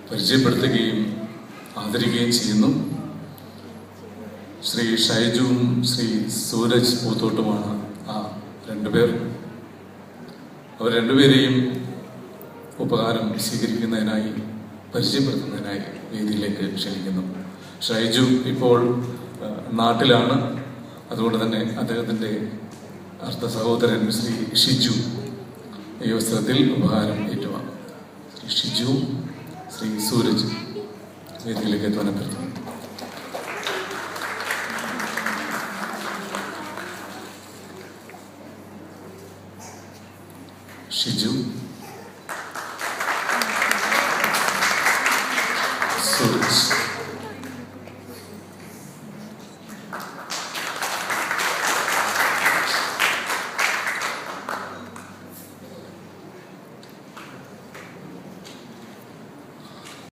പരിചയപ്പെടുത്തുകയും ആദരിക്കുകയും ചെയ്യുന്നു. ശ്രീ ഷൈജുവും ശ്രീ സൂരജ് പൂത്തോട്ടുമാണ് ആ രണ്ടുപേർ. അവർ രണ്ടുപേരെയും ഉപകാരം സ്വീകരിക്കുന്നതിനായി പരിചയപ്പെടുത്തുന്നതിനായി വേദിയിലേക്ക് ക്ഷണിക്കുന്നു. ഷൈജു ഇപ്പോൾ നാട്ടിലാണ്. അതുകൊണ്ട് തന്നെ അദ്ദേഹത്തിൻ്റെ അർദ്ധ സഹോദരൻ ശ്രീ ഷിജു ഈ അവസരത്തിൽ ഉപഹാരം ഏറ്റുവാങ്ങും. ശ്രീ ഷിജു, ശ്രീ സൂരജ് വേദിയിലേക്ക് എത്താൻ അഭ്യർത്ഥിക്കുന്നു. ഷിജു, സൂരജ്.